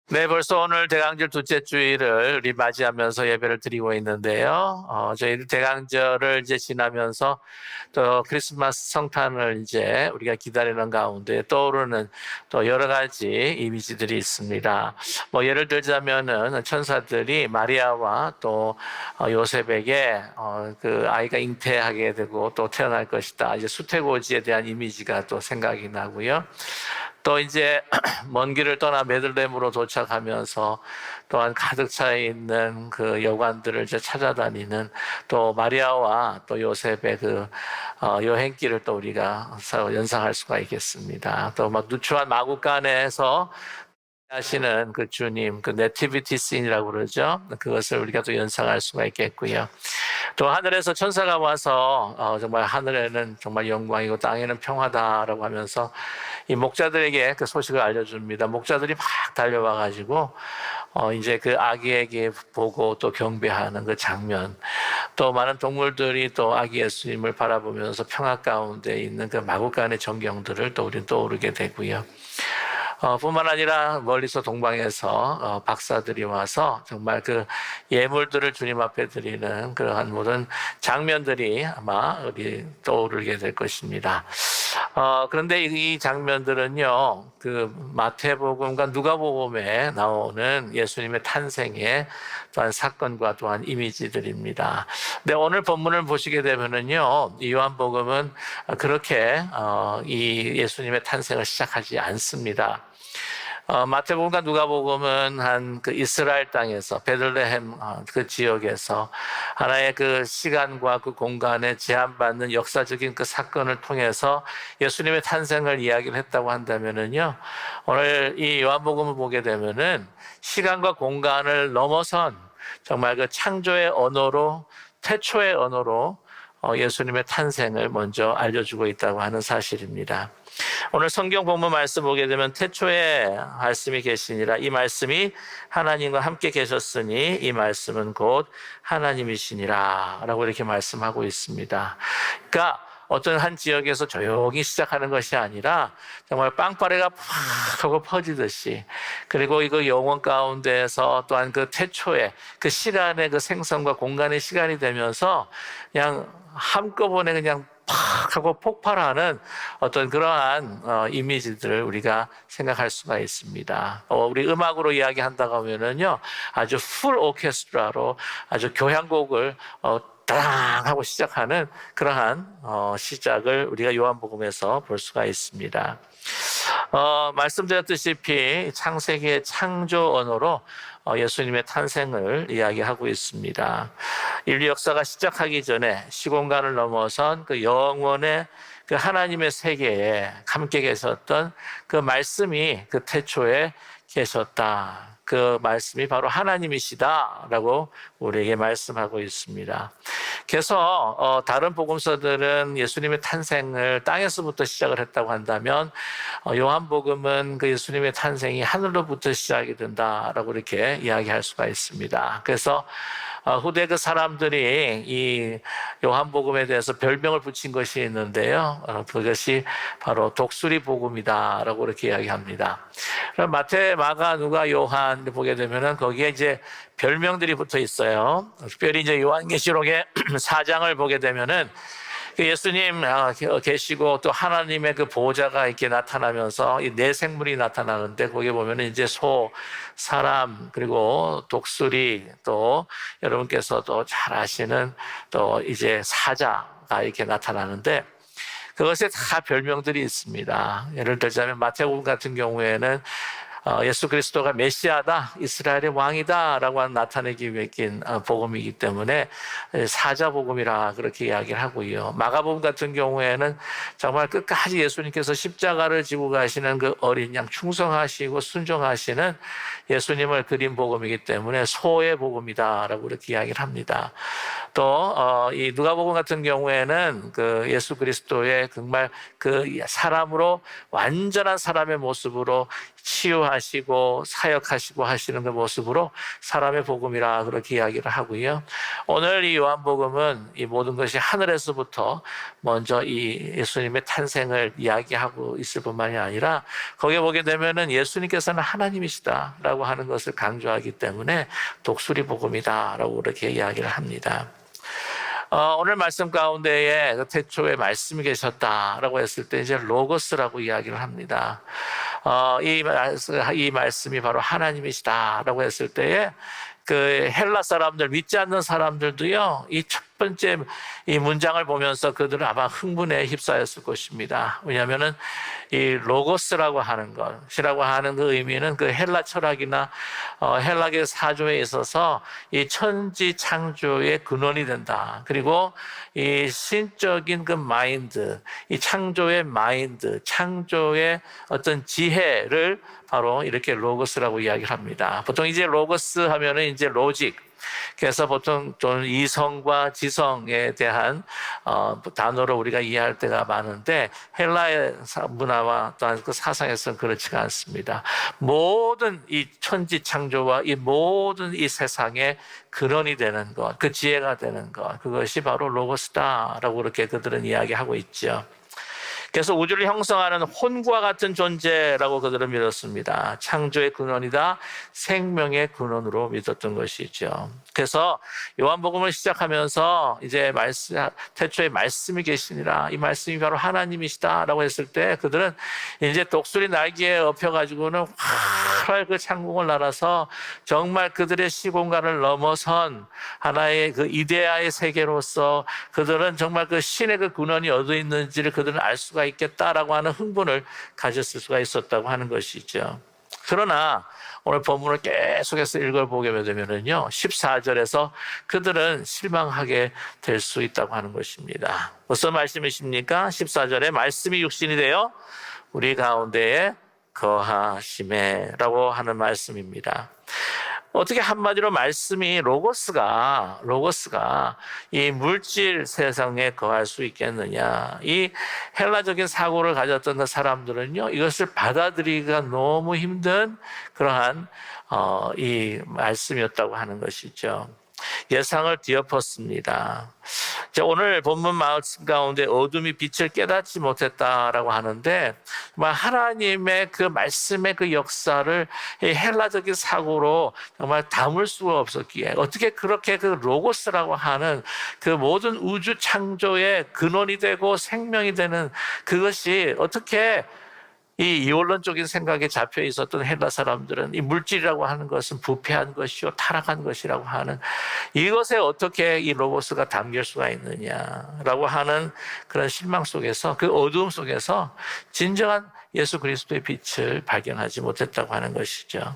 네, 벌써 오늘 대강절 둘째 주일을 우리 맞이하면서 예배를 드리고 있는데요. 저희들 대강절을 이제 지나면서 또 크리스마스 성탄을 이제 우리가 기다리는 가운데 떠오르는 또 여러 가지 이미지들이 있습니다. 뭐 예를 들자면은 천사들이 마리아와 또 요셉에게 그 아이가 잉태하게 되고 또 태어날 것이다. 이제 수태고지에 대한 이미지가 또 생각이 나고요. 또 이제 먼 길을 떠나 베들레헴으로 도착하면서 또한 가득 차 있는 그 여관들을 이제 찾아다니는 또 마리아와 또 요셉의 그 여행길을 또 우리가 연상할 수가 있겠습니다. 또 막 누추한 마구간에서 하시는 그 주님, 그 네티비티 씬이라고 그러죠. 그것을 우리가 또 연상할 수가 있겠고요. 또 하늘에서 천사가 와서 정말 하늘에는 정말 영광이고 땅에는 평화다라고 하면서 이 목자들에게 그 소식을 알려줍니다. 목자들이 막 달려와 가지고 이제 그 아기에게 보고 또 경배하는 그 장면, 또 많은 동물들이 또 아기 예수님을 바라보면서 평화 가운데 있는 그 마구간의 전경들을 또 우리는 떠오르게 되고요. 뿐만 아니라 멀리서 동방에서 박사들이 와서 정말 그 예물들을 주님 앞에 드리는 그러한 모든 장면들이 아마 우리 떠오르게 될 것입니다. 그런데 이 장면들은요, 그 마태복음과 누가복음에 나오는 예수님의 탄생의 또한 사건과 또한 이미지들입니다. 근데 오늘 본문을 보시게 되면은요, 이 요한복음은 그렇게 이 예수님의 탄생을 시작하지 않습니다. 마태복음과 누가복음은 한 그 이스라엘 땅에서 베들레헴 그 지역에서 하나의 그 시간과 그 공간에 제한받는 역사적인 그 사건을 통해서 예수님의 탄생을 이야기를 했다고 한다면은요, 오늘 이 요한복음을 보게 되면은 시간과 공간을 넘어선 정말 그 창조의 언어로, 태초의 언어로 예수님의 탄생을 먼저 알려주고 있다고 하는 사실입니다. 오늘 성경 본문 말씀 보게 되면 태초에 말씀이 계시니라, 이 말씀이 하나님과 함께 계셨으니 이 말씀은 곧 하나님이시니라 라고 이렇게 말씀하고 있습니다. 그러니까 어떤 한 지역에서 조용히 시작하는 것이 아니라 정말 빵빠레가 팍 하고 퍼지듯이, 그리고 이거 영원 가운데에서 또한 그 태초에 그 시간의 그 생성과 공간의 시간이 되면서 그냥 한꺼번에 그냥 팍 하고 폭발하는 어떤 그러한 이미지들을 우리가 생각할 수가 있습니다. 우리 음악으로 이야기한다고 하면은요, 아주 풀 오케스트라로 아주 교향곡을 따랑 하고 시작하는 그러한 시작을 우리가 요한복음에서 볼 수가 있습니다. 말씀드렸듯이 창세기의 창조 언어로 예수님의 탄생을 이야기하고 있습니다. 인류 역사가 시작하기 전에 시공간을 넘어선 그 영원의 그 하나님의 세계에 함께 계셨던 그 말씀이 그 태초에 계셨다. 그 말씀이 바로 하나님이시다라고 우리에게 말씀하고 있습니다. 그래서 다른 복음서들은 예수님의 탄생을 땅에서부터 시작을 했다고 한다면 요한복음은 그 예수님의 탄생이 하늘로부터 시작이 된다라고 이렇게 이야기할 수가 있습니다. 그래서 후대 그 사람들이 이 요한복음에 대해서 별명을 붙인 것이 있는데요. 그것이 바로 독수리 복음이다라고 이렇게 이야기합니다. 그럼 마태, 마가, 누가, 요한 보게 되면은 거기에 이제 별명들이 붙어 있어요. 특별히 이제 요한계시록의 4장을 보게 되면은 그 예수님 계시고 또 하나님의 그 보호자가 이렇게 나타나면서 이 네 생물이 나타나는데 거기 보면은 이제 소, 사람, 그리고 독수리, 또 여러분께서도 잘 아시는 또 이제 사자가 이렇게 나타나는데 그것에 다 별명들이 있습니다. 예를 들자면 마태복음 같은 경우에는 예수 그리스도가 메시아다, 이스라엘의 왕이다라고 나타내기 위해 낀 복음이기 때문에 사자복음이라 그렇게 이야기를 하고요. 마가복음 같은 경우에는 정말 끝까지 예수님께서 십자가를 지고 가시는 그 어린 양, 충성하시고 순종하시는 예수님을 그린 복음이기 때문에 소의 복음이다라고 이렇게 이야기를 합니다. 이 누가복음 같은 경우에는 그 예수 그리스도의 정말 그 사람으로 완전한 사람의 모습으로 치유하시고 사역하시고 하시는 그 모습으로 사람의 복음이라 그렇게 이야기를 하고요. 오늘 이 요한복음은 이 모든 것이 하늘에서부터 먼저 이 예수님의 탄생을 이야기하고 있을 뿐만이 아니라 거기에 보게 되면은 예수님께서는 하나님이시다라고 하는 것을 강조하기 때문에 독수리 복음이다라고 그렇게 이야기를 합니다. 오늘 말씀 가운데에 태초에 말씀이 계셨다라고 했을 때 이제 로고스라고 이야기를 합니다. 이 말씀이 바로 하나님이시다라고 했을 때에 그 헬라 사람들, 믿지 않는 사람들도요, 이 첫 번째 이 문장을 보면서 그들은 아마 흥분에 휩싸였을 것입니다. 왜냐하면은 이 로고스라고 하는 것이라고 하는 그 의미는 그 헬라 철학이나 헬라계 사조에 있어서 이 천지 창조의 근원이 된다. 그리고 이 신적인 그 마인드, 이 창조의 마인드, 창조의 어떤 지혜를 바로 이렇게 로고스라고 이야기를 합니다. 보통 이제 로고스 하면은 이제 로직, 그래서 보통 좀 이성과 지성에 대한 단어로 우리가 이해할 때가 많은데 헬라의 문화와 또한 그 사상에서는 그렇지가 않습니다. 모든 이 천지 창조와 이 모든 이 세상의 근원이 되는 것, 그 지혜가 되는 것, 그것이 바로 로고스다라고 그렇게 그들은 이야기하고 있죠. 그래서 우주를 형성하는 혼과 같은 존재라고 그들은 믿었습니다. 창조의 근원이다, 생명의 근원으로 믿었던 것이죠. 그래서 요한복음을 시작하면서 이제 태초에 말씀이 계시니라, 이 말씀이 바로 하나님이시다라고 했을 때 그들은 이제 독수리 날개에 엎여가지고는 활활 그 창공을 날아서 정말 그들의 시공간을 넘어선 하나의 그 이데아의 세계로서 그들은 정말 그 신의 그 근원이 어디 있는지를 그들은 알 수가 있겠다라고 하는 흥분을 가졌을 수가 있었다고 하는 것이죠. 그러나 오늘 본문을 계속해서 읽어보게 되면요, 14절에서 그들은 실망하게 될 수 있다고 하는 것입니다. 무슨 말씀이십니까? 14절에 말씀이 육신이 되어 우리 가운데에 거하심에라고 하는 말씀입니다. 어떻게 한마디로 말씀이 로고스가 이 물질 세상에 거할 수 있겠느냐. 이 헬라적인 사고를 가졌던 그 사람들은요, 이것을 받아들이기가 너무 힘든 그러한 이 말씀이었다고 하는 것이죠. 예상을 뒤엎었습니다. 오늘 본문 말씀 가운데 어둠이 빛을 깨닫지 못했다라고 하는데 정말 하나님의 그 말씀의 그 역사를 이 헬라적인 사고로 정말 담을 수가 없었기에 어떻게 그렇게 그 로고스라고 하는 그 모든 우주 창조의 근원이 되고 생명이 되는 그것이 어떻게 이 이원론적인 생각에 잡혀 있었던 헬라 사람들은 이 물질이라고 하는 것은 부패한 것이요 타락한 것이라고 하는 이것에 어떻게 이 로고스가 담길 수가 있느냐라고 하는 그런 실망 속에서 그 어두움 속에서 진정한 예수 그리스도의 빛을 발견하지 못했다고 하는 것이죠.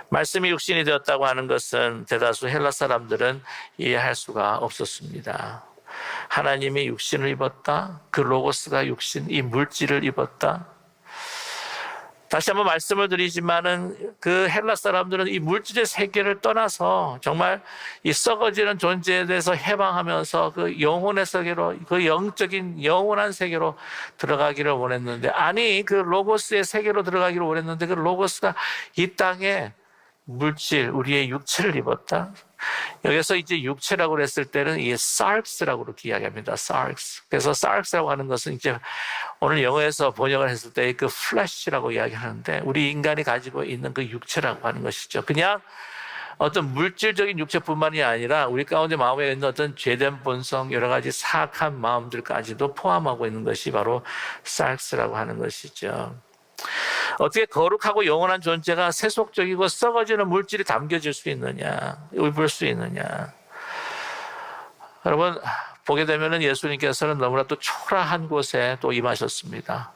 말씀이 육신이 되었다고 하는 것은 대다수 헬라 사람들은 이해할 수가 없었습니다. 하나님이 육신을 입었다. 그 로고스가 육신, 이 물질을 입었다. 다시 한번 말씀을 드리지만은 그 헬라 사람들은 이 물질의 세계를 떠나서 정말 이 썩어지는 존재에 대해서 해방하면서 그 영혼의 세계로, 그 영적인 영원한 세계로 들어가기를 원했는데, 아니 그 로고스의 세계로 들어가기를 원했는데 그 로고스가 이 땅에 물질, 우리의 육체를 입었다. 여기서 이제 육체라고 그랬을 때는 이게 sarx라고 그렇게 이야기합니다. sarx. 그래서 sarx라고 하는 것은 이제 오늘 영어에서 번역을 했을 때 그 flesh라고 이야기하는데 우리 인간이 가지고 있는 그 육체라고 하는 것이죠. 그냥 어떤 물질적인 육체뿐만이 아니라 우리 가운데 마음에 있는 어떤 죄된 본성, 여러 가지 사악한 마음들까지도 포함하고 있는 것이 바로 sarx라고 하는 것이죠. 어떻게 거룩하고 영원한 존재가 세속적이고 썩어지는 물질이 담겨질 수 있느냐, 입을 수 있느냐. 여러분 보게 되면은 예수님께서는 너무나 또 초라한 곳에 또 임하셨습니다.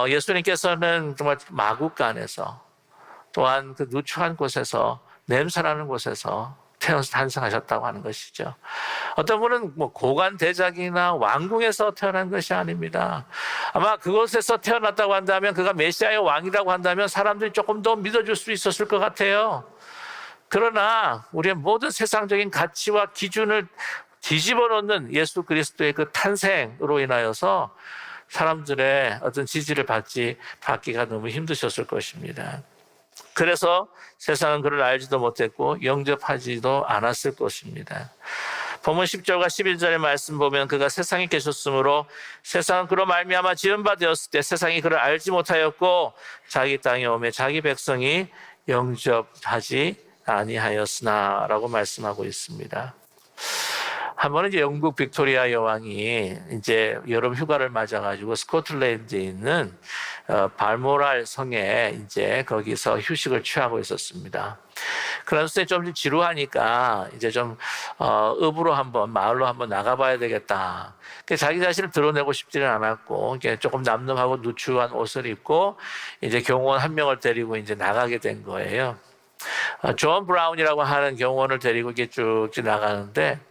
예수님께서는 정말 마국간에서 또한 그 누추한 곳에서 냄새나는 곳에서 태어나서 탄생하셨다고 하는 것이죠. 어떤 분은 뭐 고관 대작이나 왕궁에서 태어난 것이 아닙니다. 아마 그곳에서 태어났다고 한다면 그가 메시아의 왕이라고 한다면 사람들이 조금 더 믿어줄 수 있었을 것 같아요. 그러나 우리의 모든 세상적인 가치와 기준을 뒤집어 놓는 예수 그리스도의 그 탄생으로 인하여서 사람들의 어떤 지지를 받기가 너무 힘드셨을 것입니다. 그래서 세상은 그를 알지도 못했고 영접하지도 않았을 것입니다. 본문 10절과 11절의 말씀 보면 그가 세상에 계셨으므로 세상은 그로 말미암아 지은 바 되었을 때 세상이 그를 알지 못하였고 자기 땅에 오매 자기 백성이 영접하지 아니하였으나 라고 말씀하고 있습니다. 한 번은 이제 영국 빅토리아 여왕이 이제 여름 휴가를 맞아가지고 스코틀랜드에 있는 발모랄 성에 이제 거기서 휴식을 취하고 있었습니다. 그런데 좀 지루하니까 이제 좀 읍으로 마을로 한번 나가봐야 되겠다. 자기 자신을 드러내고 싶지는 않았고 조금 남름하고 누추한 옷을 입고 이제 경호원 한 명을 데리고 이제 나가게 된 거예요. 존 브라운이라고 하는 경호원을 데리고 이렇게 쭉 나가는데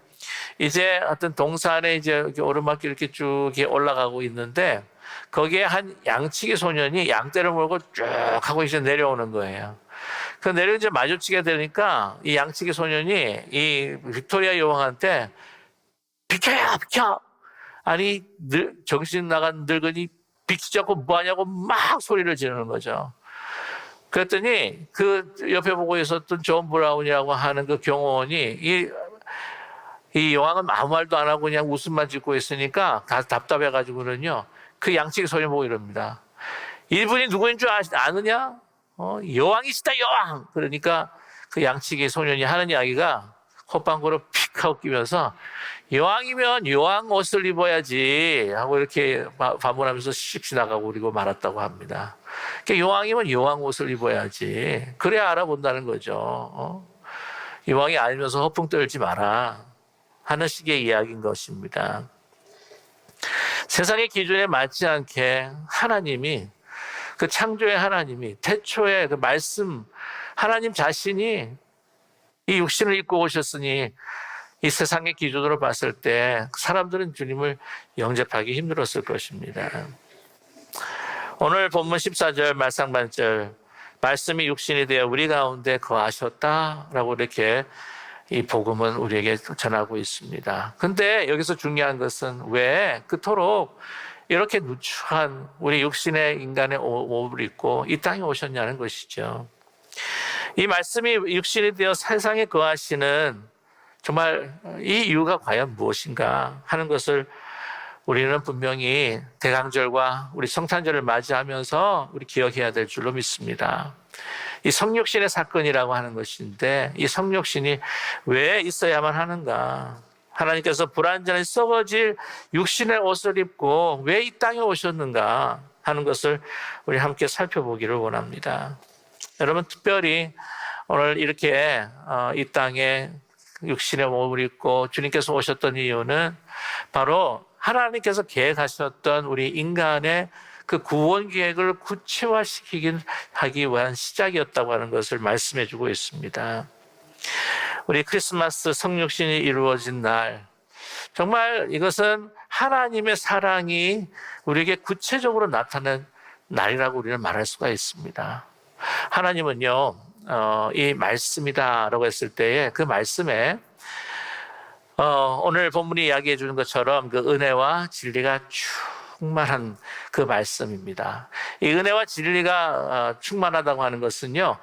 이제 어떤 동산에 이제 오르막길 이렇게 쭉 올라가고 있는데 거기에 한 양치기 소년이 양떼를 몰고 쭉 하고 이제 내려오는 거예요. 그 내려 이제 마주치게 되니까 이 양치기 소년이 이 빅토리아 여왕한테 비켜야 비켜! 아니 정신 나간 늙은이 비키지 않고 뭐하냐고 막 소리를 지르는 거죠. 그랬더니 그 옆에 보고 있었던 존 브라운이라고 하는 그 경호원이 이 여왕은 아무 말도 안 하고 그냥 웃음만 짓고 있으니까 답답해가지고는요. 그 양치기 소년 보고 이럽니다. 이분이 누구인 줄 아느냐? 여왕이시다 여왕! 그러니까 그 양치기 소년이 하는 이야기가 콧방구로 픽 하고 끼면서 여왕이면 여왕 옷을 입어야지 하고 이렇게 반문하면서 씩 지나가고 그리고 말았다고 합니다. 그러니까 여왕이면 여왕 옷을 입어야지. 그래야 알아본다는 거죠. 여왕이 알면서 허풍 떨지 마라 하는 식의 이야기인 것입니다. 세상의 기준에 맞지 않게 하나님이 그 창조의 하나님이 태초에 그 말씀 하나님 자신이 이 육신을 입고 오셨으니 이 세상의 기준으로 봤을 때 사람들은 주님을 영접하기 힘들었을 것입니다. 오늘 본문 14절 말상반절 말씀이 육신이 되어 우리 가운데 거하셨다라고 이렇게 이 복음은 우리에게 전하고 있습니다. 근데 여기서 중요한 것은 왜 그토록 이렇게 누추한 우리 육신의 인간의 옷을 입고 이 땅에 오셨냐는 것이죠. 이 말씀이 육신이 되어 세상에 거하시는 정말 이 이유가 과연 무엇인가 하는 것을 우리는 분명히 대강절과 우리 성탄절을 맞이하면서 우리 기억해야 될 줄로 믿습니다. 이 성육신의 사건이라고 하는 것인데 이 성육신이 왜 있어야만 하는가? 하나님께서 불완전히 썩어질 육신의 옷을 입고 왜 이 땅에 오셨는가 하는 것을 우리 함께 살펴보기를 원합니다. 여러분 특별히 오늘 이렇게 이 땅에 육신의 몸을 입고 주님께서 오셨던 이유는 바로 하나님께서 계획하셨던 우리 인간의 그 구원 계획을 하기 위한 시작이었다고 하는 것을 말씀해 주고 있습니다. 우리 크리스마스 성육신이 이루어진 날, 정말 이것은 하나님의 사랑이 우리에게 구체적으로 나타난 날이라고 우리는 말할 수가 있습니다. 하나님은요, 이 말씀이다라고 했을 때에 그 말씀에 오늘 본문이 이야기해 주는 것처럼 그 은혜와 진리가 충만한 그 말씀입니다. 이 은혜와 진리가 충만하다고 하는 것은요,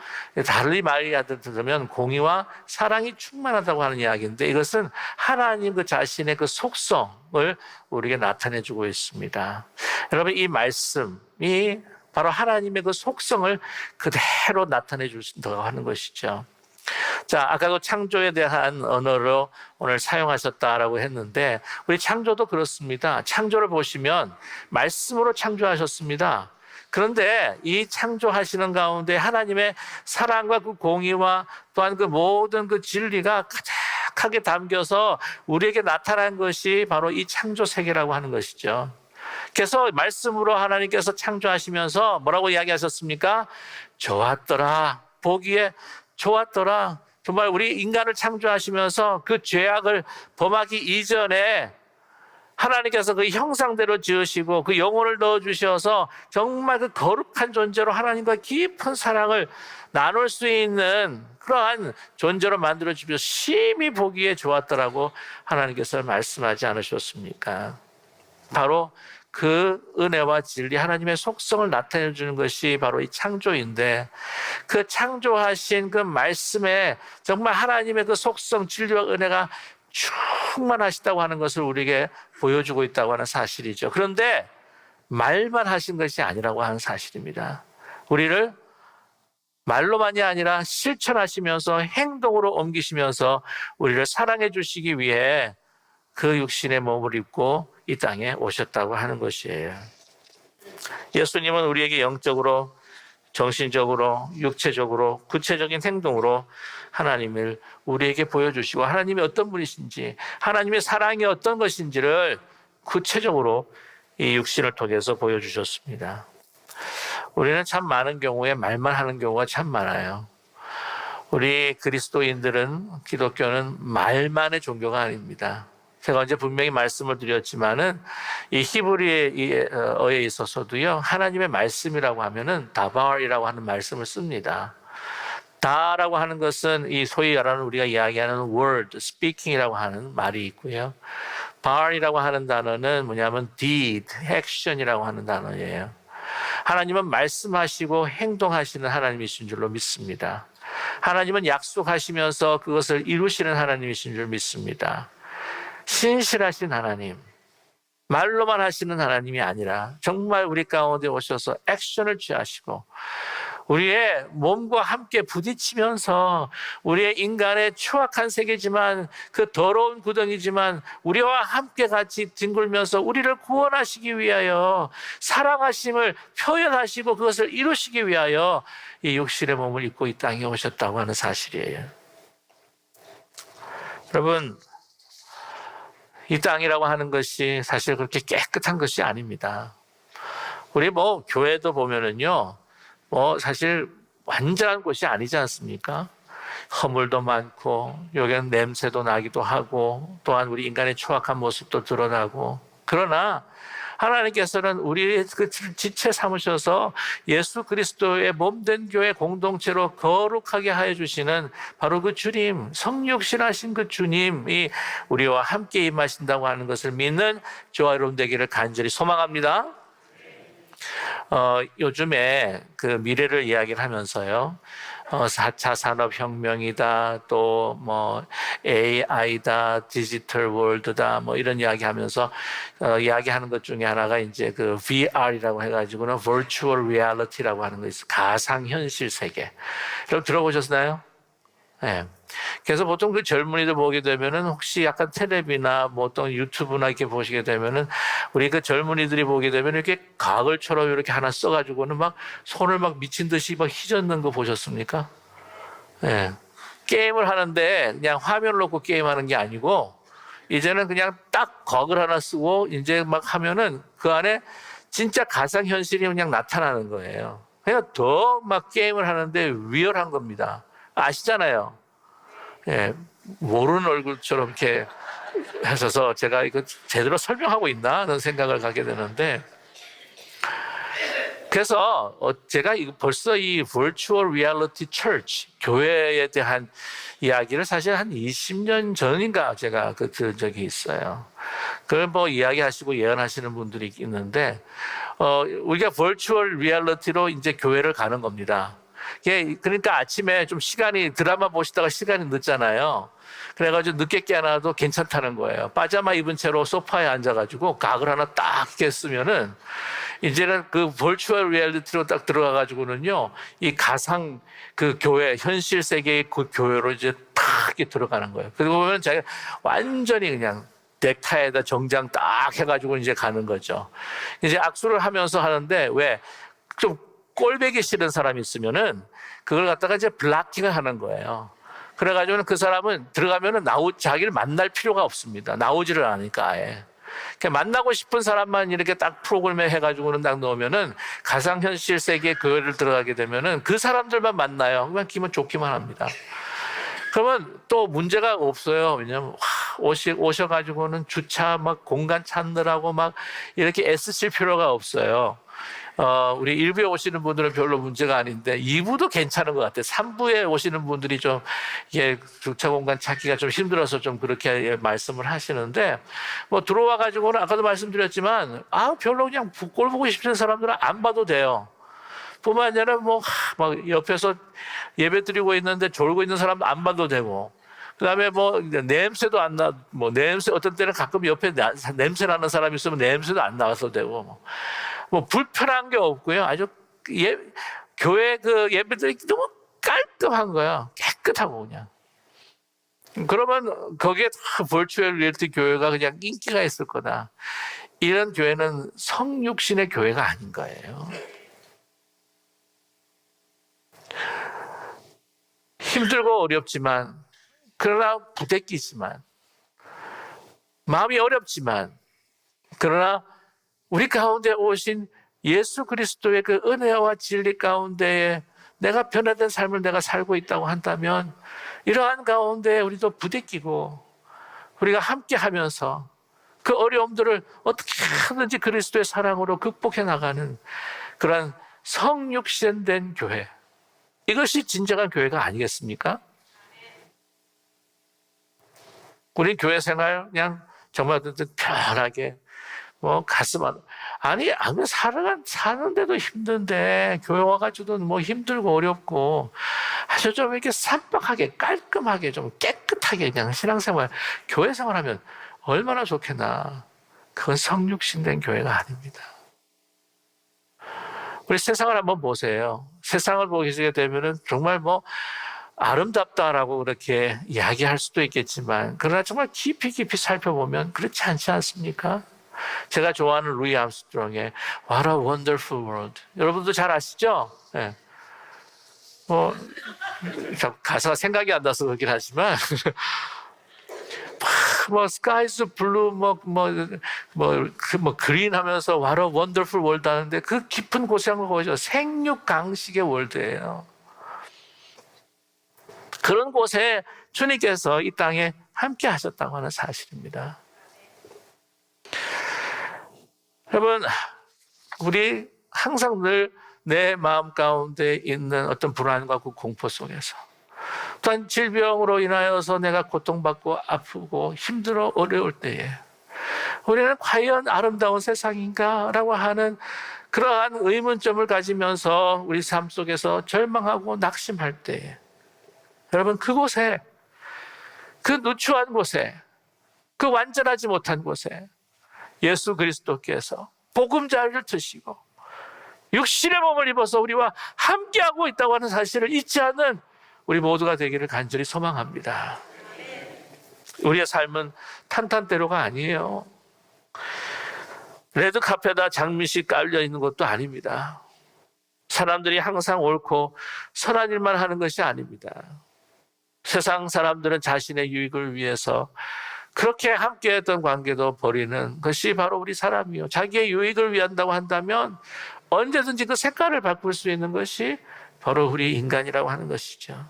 달리 말하자면 공의와 사랑이 충만하다고 하는 이야기인데 이것은 하나님 그 자신의 그 속성을 우리에게 나타내 주고 있습니다. 여러분 이 말씀이 바로 하나님의 그 속성을 그대로 나타내 주신다고 하는 것이죠. 자, 아까도 창조에 대한 언어로 오늘 사용하셨다라고 했는데 우리 창조도 그렇습니다. 창조를 보시면 말씀으로 창조하셨습니다. 그런데 이 창조하시는 가운데 하나님의 사랑과 그 공의와 또한 그 모든 그 진리가 가득하게 담겨서 우리에게 나타난 것이 바로 이 창조 세계라고 하는 것이죠. 그래서 말씀으로 하나님께서 창조하시면서 뭐라고 이야기하셨습니까? 좋았더라. 보기에 좋았더라. 정말 우리 인간을 창조하시면서 그 죄악을 범하기 이전에 하나님께서 그 형상대로 지으시고 그 영혼을 넣어주셔서 정말 그 거룩한 존재로 하나님과 깊은 사랑을 나눌 수 있는 그러한 존재로 만들어주셔서 심히 보기에 좋았더라고 하나님께서 말씀하지 않으셨습니까? 바로 그 은혜와 진리, 하나님의 속성을 나타내 주는 것이 바로 이 창조인데, 그 창조하신 그 말씀에 정말 하나님의 그 속성, 진리와 은혜가 충만하시다고 하는 것을 우리에게 보여주고 있다고 하는 사실이죠. 그런데 말만 하신 것이 아니라고 하는 사실입니다. 우리를 말로만이 아니라 실천하시면서 행동으로 옮기시면서 우리를 사랑해 주시기 위해 그 육신의 몸을 입고 이 땅에 오셨다고 하는 것이에요. 예수님은 우리에게 영적으로, 정신적으로, 육체적으로, 구체적인 행동으로 하나님을 우리에게 보여주시고 하나님이 어떤 분이신지, 하나님의 사랑이 어떤 것인지를 구체적으로 이 육신을 통해서 보여주셨습니다. 우리는 참 많은 경우에 말만 하는 경우가 참 많아요. 우리 그리스도인들은, 기독교는 말만의 종교가 아닙니다. 제가 언제 분명히 말씀을 드렸지만은 이 히브리어에 있어서도요, 하나님의 말씀이라고 하면은 다발이라고 하는 말씀을 씁니다. 다라고 하는 것은 이 소위 말하는 우리가 이야기하는 word, speaking이라고 하는 말이 있고요. 발이라고 하는 단어는 뭐냐면 deed, action이라고 하는 단어예요. 하나님은 말씀하시고 행동하시는 하나님이신 줄로 믿습니다. 하나님은 약속하시면서 그것을 이루시는 하나님이신 줄 믿습니다. 신실하신 하나님, 말로만 하시는 하나님이 아니라 정말 우리 가운데 오셔서 액션을 취하시고 우리의 몸과 함께 부딪히면서 우리의 인간의 추악한 세계지만 그 더러운 구덩이지만 우리와 함께 같이 뒹굴면서 우리를 구원하시기 위하여 사랑하심을 표현하시고 그것을 이루시기 위하여 이 육신의 몸을 입고 이 땅에 오셨다고 하는 사실이에요. 여러분, 이 땅이라고 하는 것이 사실 그렇게 깨끗한 것이 아닙니다. 우리 교회도 보면은요, 사실 완전한 곳이 아니지 않습니까? 허물도 많고, 여기는 냄새도 나기도 하고, 또한 우리 인간의 추악한 모습도 드러나고, 그러나 하나님께서는 우리 그 지체 삼으셔서 예수 그리스도의 몸된 교회 공동체로 거룩하게 하여 주시는 바로 그 주님, 성육신하신 그 주님이 우리와 함께 임하신다고 하는 것을 믿는 저와 여러분 되기를 간절히 소망합니다. 요즘에 그 미래를 이야기를 하면서요, 4차 산업혁명이다, 또 AI다, 디지털 월드다, 이런 이야기 하면서, 이야기하는 것 중에 하나가 이제 그 VR이라고 해가지고는 Virtual Reality라고 하는 거 있어요. 가상현실 세계. 여러분 들어보셨나요? 네. 그래서 보통 그 젊은이들 보게 되면은 혹시 약간 텔레비나 어떤 유튜브나 이렇게 보시게 되면은 우리 그 젊은이들이 보게 되면 이렇게 가글처럼 이렇게 하나 써가지고는 막 손을 막 미친 듯이 막 휘젓는 거 보셨습니까? 예. 네. 게임을 하는데 그냥 화면을 놓고 게임하는 게 아니고 이제는 그냥 딱 거글 하나 쓰고 이제 막 하면은 그 안에 진짜 가상현실이 그냥 나타나는 거예요. 그냥 더 막 게임을 하는데 리얼한 겁니다. 아시잖아요. 예, 모르는 얼굴처럼 이렇게 하셔서 제가 이거 제대로 설명하고 있나 하는 생각을 갖게 되는데, 그래서 제가 벌써 이 Virtual Reality Church 교회에 대한 이야기를 사실 한 20년 전인가 제가 들은 적이 있어요. 그걸 이야기하시고 예언하시는 분들이 있는데, 우리가 Virtual Reality로 이제 교회를 가는 겁니다. 그러니까 아침에 좀 드라마 보시다가 시간이 늦잖아요. 그래가지고 늦게 깨어나도 괜찮다는 거예요. 파자마 입은 채로 소파에 앉아가지고 각을 하나 딱 깼으면은 이제는 그 버추얼 리얼리티로 딱 들어가가지고는요, 이 가상 그 교회, 현실 세계의 그 교회로 이제 탁 들어가는 거예요. 그리고 보면 자기가 완전히 그냥 넥타이에다 정장 딱 해가지고 이제 가는 거죠. 이제 악수를 하면서 하는데 좀 꼴배기 싫은 사람이 있으면은 그걸 갖다가 이제 블락킹을 하는 거예요. 그래가지고는 그 사람은 들어가면은 자기를 만날 필요가 없습니다. 나오지를 않으니까 아예. 만나고 싶은 사람만 이렇게 딱 프로그램에 해가지고는 딱 넣으면은 가상현실 세계에 교회를 들어가게 되면은 그 사람들만 만나요. 그냥 기분 좋기만 합니다. 그러면 또 문제가 없어요. 왜냐하면 오셔가지고는 주차 막 공간 찾느라고 막 이렇게 애쓰실 필요가 없어요. 우리 1부에 오시는 분들은 별로 문제가 아닌데 2부도 괜찮은 것 같아요. 3부에 오시는 분들이 좀 이게 주차 공간 찾기가 좀 힘들어서 좀 그렇게 말씀을 하시는데, 뭐 들어와 가지고는 아까도 말씀드렸지만 별로 그냥 꼴 보고 싶은 사람들은 안 봐도 돼요. 뿐만 아니라 막 옆에서 예배 드리고 있는데 졸고 있는 사람도 안 봐도 되고, 그다음에 냄새도 안 나, 냄새 어떤 때는 가끔 옆에 냄새 나는 사람이 있으면 냄새도 안 나와서 되고, 불편한 게 없고요. 아주 교회 그 예배들이 너무 깔끔한 거야. 깨끗하고 그냥. 그러면 거기에 버추얼 리얼티 교회가 그냥 인기가 있을 거다. 이런 교회는 성육신의 교회가 아닌 거예요. 힘들고 어렵지만, 그러나 부대끼지만, 마음이 어렵지만, 그러나 우리 가운데 오신 예수 그리스도의 그 은혜와 진리 가운데에 내가 변화된 삶을 내가 살고 있다고 한다면, 이러한 가운데 우리도 부대끼고 우리가 함께 하면서 그 어려움들을 어떻게 하든지 그리스도의 사랑으로 극복해 나가는 그런 성육신된 교회, 이것이 진정한 교회가 아니겠습니까? 우리 교회 생활 그냥 정말 편하게 가슴 아니 사는데도 힘든데 교회 와가지고는 힘들고 어렵고 아주 좀 이렇게 산박하게 깔끔하게 좀 깨끗하게 그냥 신앙생활 교회 생활하면 얼마나 좋겠나. 그건 성육신된 교회가 아닙니다. 우리 세상을 한번 보세요. 세상을 보시게 되면은 정말 아름답다라고 그렇게 이야기할 수도 있겠지만, 그러나 정말 깊이 살펴보면 그렇지 않지 않습니까? 제가 좋아하는 루이 암스트롱의 What a Wonderful World. 여러분도 잘 아시죠? 네. 가사가 생각이 안 나서 그렇긴 하지만, 스카이스 블루, 그린 하면서 What a Wonderful World 하는데 그 깊은 곳에 한번 보죠. 생육강식의 월드예요. 그런 곳에 주님께서 이 땅에 함께 하셨다고 하는 사실입니다. 여러분, 우리 항상 늘 내 마음 가운데 있는 어떤 불안과 그 공포 속에서, 또한 질병으로 인하여서 내가 고통받고 아프고 힘들어 어려울 때에 우리는 과연 아름다운 세상인가? 라고 하는 그러한 의문점을 가지면서 우리 삶 속에서 절망하고 낙심할 때에, 여러분, 그곳에, 그 누추한 곳에, 그 완전하지 못한 곳에 예수 그리스도께서 보금자리를 드시고 육신의 몸을 입어서 우리와 함께하고 있다고 하는 사실을 잊지 않는 우리 모두가 되기를 간절히 소망합니다. 우리의 삶은 탄탄대로가 아니에요. 레드카펫에다 장미씩 깔려 있는 것도 아닙니다. 사람들이 항상 옳고 선한 일만 하는 것이 아닙니다. 세상 사람들은 자신의 유익을 위해서 그렇게 함께했던 관계도 버리는 것이 바로 우리 사람이요. 자기의 유익을 위한다고 한다면 언제든지 그 색깔을 바꿀 수 있는 것이 바로 우리 인간이라고 하는 것이죠.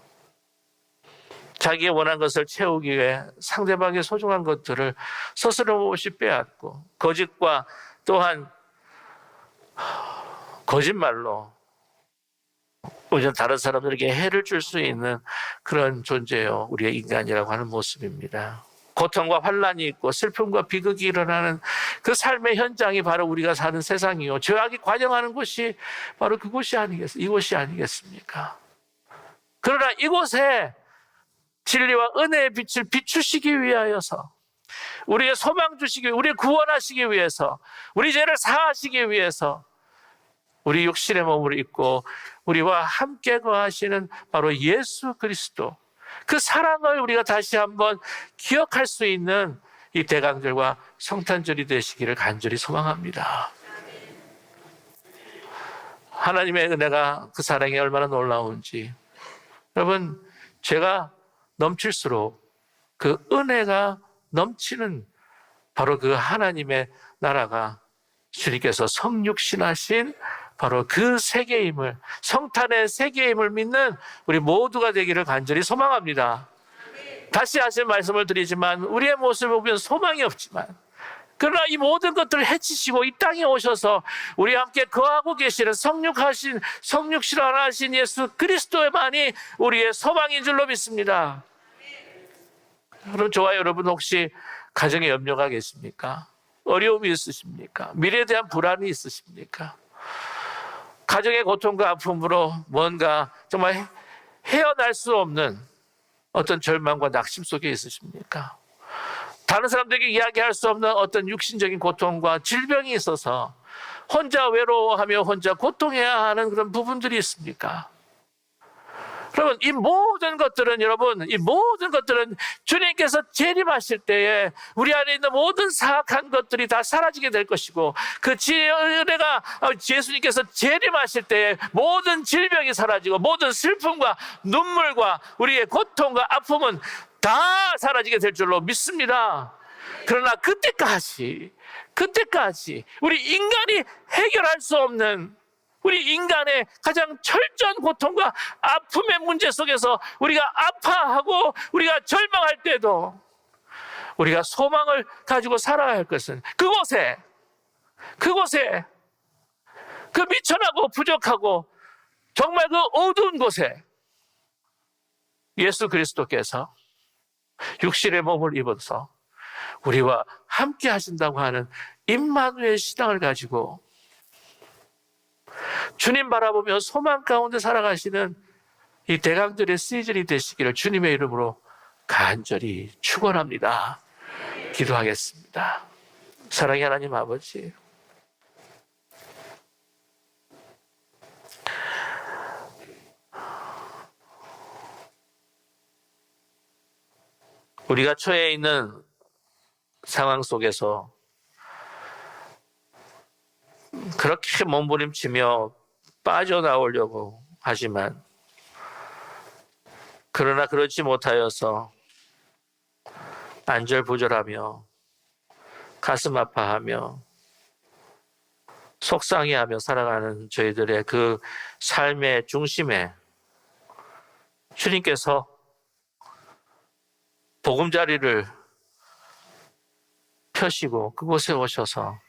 자기의 원한 것을 채우기 위해 상대방의 소중한 것들을 스스로 없이 빼앗고 거짓과 또한 거짓말로 오히려 다른 사람들에게 해를 줄 수 있는 그런 존재요, 우리의 인간이라고 하는 모습입니다. 고통과 환란이 있고 슬픔과 비극이 일어나는 그 삶의 현장이 바로 우리가 사는 세상이요, 죄악이 관영하는 곳이 바로 이곳이 아니겠습니까? 그러나 이곳에 진리와 은혜의 빛을 비추시기 위하여서, 우리의 소망 주시기 위해, 우리를 구원하시기 위해서, 우리 죄를 사하시기 위해서 우리 육신의 몸을 입고 우리와 함께 거하시는 바로 예수 그리스도, 그 사랑을 우리가 다시 한번 기억할 수 있는 이 대강절과 성탄절이 되시기를 간절히 소망합니다. 하나님의 은혜가, 그 사랑이 얼마나 놀라운지, 여러분, 죄가 넘칠수록 그 은혜가 넘치는 바로 그 하나님의 나라가 주님께서 성육신하신 바로 그 세계임을, 성탄의 세계임을 믿는 우리 모두가 되기를 간절히 소망합니다. 다시 하신 말씀을 드리지만 우리의 모습을 보면 소망이 없지만 그러나 이 모든 것들을 해치시고 이 땅에 오셔서 우리와 함께 거하고 계시는 성육신하신 예수 그리스도만이 우리의 소망인 줄로 믿습니다. 여러분 좋아요. 여러분 혹시 가정에 염려가 계십니까? 어려움이 있으십니까? 미래에 대한 불안이 있으십니까? 가정의 고통과 아픔으로 뭔가 정말 헤어날 수 없는 어떤 절망과 낙심 속에 있으십니까? 다른 사람들에게 이야기할 수 없는 어떤 육신적인 고통과 질병이 있어서 혼자 외로워하며 혼자 고통해야 하는 그런 부분들이 있습니까? 여러분, 이 모든 것들은 주님께서 재림하실 때에 우리 안에 있는 모든 사악한 것들이 다 사라지게 될 것이고 그 은혜가 예수님께서 재림하실 때에 모든 질병이 사라지고 모든 슬픔과 눈물과 우리의 고통과 아픔은 다 사라지게 될 줄로 믿습니다. 그러나 그때까지 우리 인간이 해결할 수 없는 우리 인간의 가장 철저한 고통과 아픔의 문제 속에서 우리가 아파하고 우리가 절망할 때도 우리가 소망을 가지고 살아야 할 것은 그곳에 그 미천하고 부족하고 정말 그 어두운 곳에 예수 그리스도께서 육신의 몸을 입어서 우리와 함께 하신다고 하는 임마누엘 신앙을 가지고 주님 바라보며 소망 가운데 살아가시는 이 대강절의 시즌이 되시기를 주님의 이름으로 간절히 축원합니다. 기도하겠습니다. 사랑의 하나님 아버지, 우리가 처해 있는 상황 속에서 그렇게 몸부림치며 빠져나오려고 하지만 그러나 그렇지 못하여서 안절부절하며 가슴 아파하며 속상해하며 살아가는 저희들의 그 삶의 중심에 주님께서 보금자리를 펴시고 그곳에 오셔서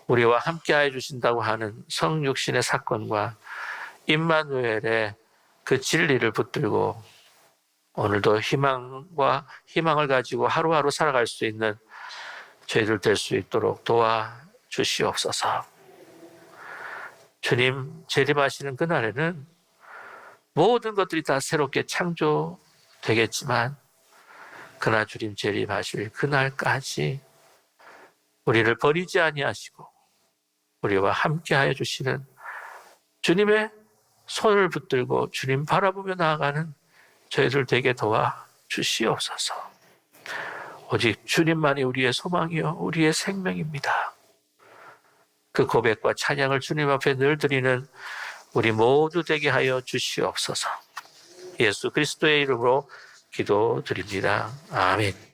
우리와 함께해 주신다고 하는 성육신의 사건과 임마누엘의 그 진리를 붙들고 오늘도 희망을 가지고 하루하루 살아갈 수 있는 저희들 될 수 있도록 도와주시옵소서. 주님 재림하시는 그날에는 모든 것들이 다 새롭게 창조되겠지만 그날 주님 재림하실 그날까지 우리를 버리지 아니하시고 우리와 함께하여 주시는 주님의 손을 붙들고 주님 바라보며 나아가는 저희들 되게 도와주시옵소서. 오직 주님만이 우리의 소망이요 우리의 생명입니다. 그 고백과 찬양을 주님 앞에 늘 드리는 우리 모두 되게 하여 주시옵소서. 예수 그리스도의 이름으로 기도드립니다. 아멘.